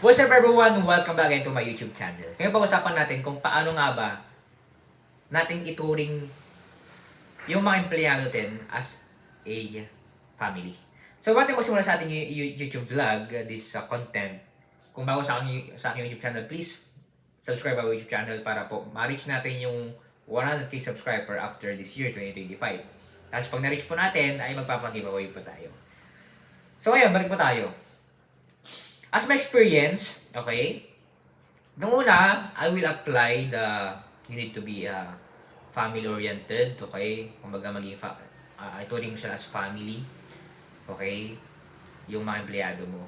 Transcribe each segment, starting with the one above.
What's up everyone? Welcome back again to my YouTube channel. Ngayon pag-usapan natin kung paano nga ba natin ituring yung mga empleyado din as a family. So, bago tayo magsimula sa ating YouTube vlog, this content, kung bago sa aking YouTube channel, please subscribe our YouTube channel para po ma-reach natin yung 100k subscriber after this year, 2025. Tapos pag na-reach po natin, ay magpapag-giveaway po tayo. So, ngayon, balik po tayo. As my experience, okay, nung una, I will apply you need to be family-oriented, okay? Kumbaga maging, ituring mo sila as family, okay? Yung mga empleyado mo.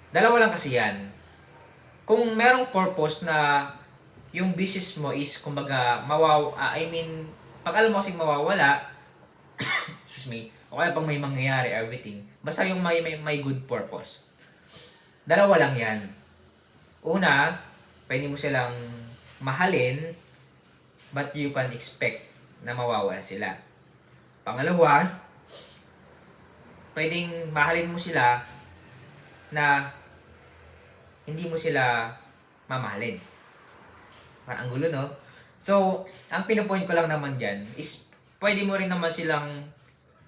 Dalawa lang kasi yan. Kung merong purpose na yung business mo is, kumbaga, pag alam mo kasing mawawala, excuse me, o kaya pag may mangyayari, everything, basta yung may good purpose. Dalawa lang yan. Una, pwede mo silang mahalin, but you can expect na mawawala sila. Pangalawa, pwedeng mahalin mo sila na hindi mo sila mamahalin. Parang ang gulo, no? So, ang pinupoint ko lang naman dyan is pwede mo rin naman silang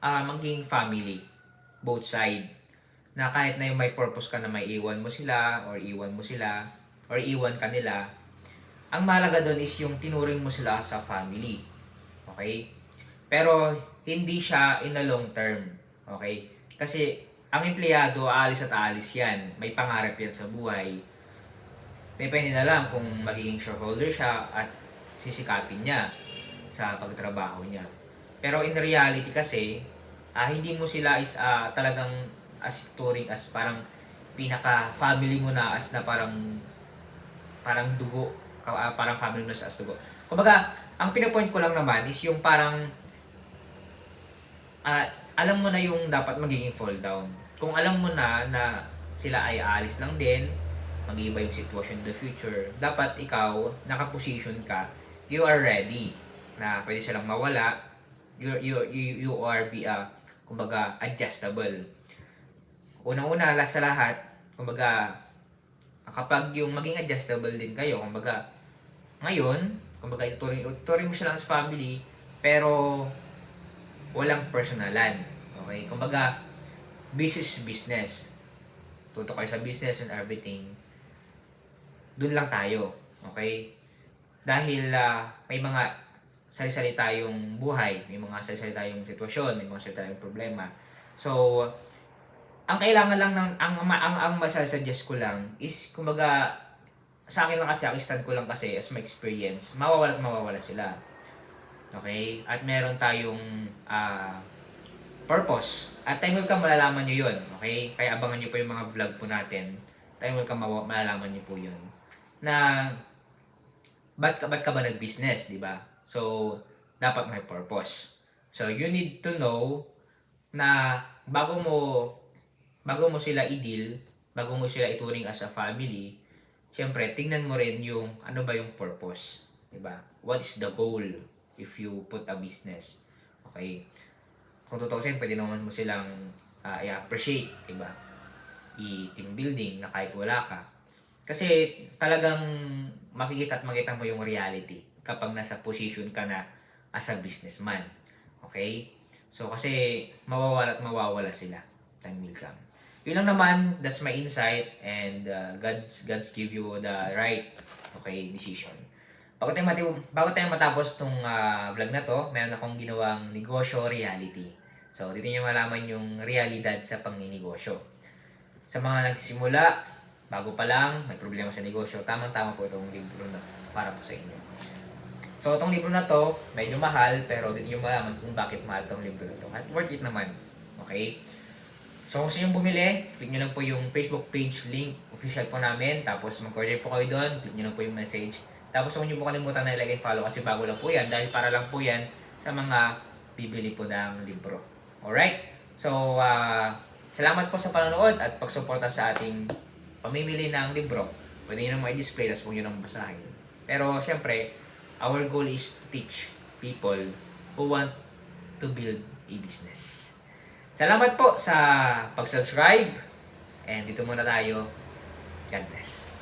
maging family. Both side. Na kahit na yung may purpose ka na may iwan mo sila or iwan ka nila, ang mahalaga doon is yung tinuring mo sila sa family. Okay? Pero hindi siya in the long term. Okay? Kasi ang empleyado, aalis at aalis yan. May pangarap yan sa buhay. Depende na lang kung magiging shareholder siya at sisikapin niya sa pagtrabaho niya. Pero in reality kasi, hindi mo sila is talagang as turing as parang pinaka-family mo na as na parang dugo, parang family mo na as dugo. Kumbaga, ang pinapoint ko lang naman is yung parang alam mo na yung dapat magiging fall down. Kung alam mo na sila ay aalis lang din, mag-iiba yung situation in the future, dapat ikaw, nakaposition ka, you are ready na pwede silang mawala, you are kumbaga, adjustable. Unang-una, last sa lahat, kumbaga, kapag yung maging adjustable din kayo, kumbaga, ngayon, kumbaga, ituring mo siya lang as family, pero walang personalan. Okay? Kumbaga, business. Tuto kayo sa business and everything. Doon lang tayo. Okay? Dahil may mga sari-sari tayong buhay, may mga sari-sari tayong sitwasyon, may mga sari-sari tayong problema. So, ang kailangan lang ang masasuggest ko lang is, kumbaga, sa akin lang kasi, ang stand ko lang kasi as my experience, mawawala sila. Okay? At meron tayong purpose. At time will come, malalaman nyo yun. Okay? Kaya abangan nyo po yung mga vlog po natin. Time will come, malalaman nyo po yun. Na, ba't ka ba nag-business, di ba? So, dapat may purpose. So, you need to know na bago mo sila i-deal, bago mo sila ituring as a family, syempre, tingnan mo rin yung ano ba yung purpose. Diba? What is the goal if you put a business? Okay? Kung tutuusin, pwede naman mo silang i-appreciate, diba? I-team building na kahit wala ka. Kasi talagang makikita mo yung reality kapag nasa position ka na as a businessman. Okay? So, kasi mawawala sila. Time will come. Yun lang naman, that's my insight, and God's give you the right, okay, decision. Bago tayo matapos tong vlog na to, meron akong ginawang negosyo reality. So, dito nyo malaman yung realidad sa pangninegosyo. Sa mga nagsimula, bago pa lang, may problema sa negosyo, tamang-tama po itong libro na para po sa inyo. So, itong libro na to, medyo mahal, pero dito nyo malaman kung bakit mahal itong libro na to. At worth it naman. Okay? So, kung gusto nyo bumili, click nyo lang po yung Facebook page link, official po namin. Tapos, mag-order po kayo doon. Click nyo lang po yung message. Tapos, huwag nyo po kalimutan na i-like and follow kasi bago lang po yan. Dahil para lang po yan sa mga bibili po ng libro. Alright? So, salamat po sa panonood at pagsuporta sa ating pamimili ng libro. Pwede nyo naman i-display, tapos huwag nyo naman basahin. Pero, syempre, our goal is to teach people who want to build a business. Salamat po sa pag-subscribe. And dito muna tayo. God bless.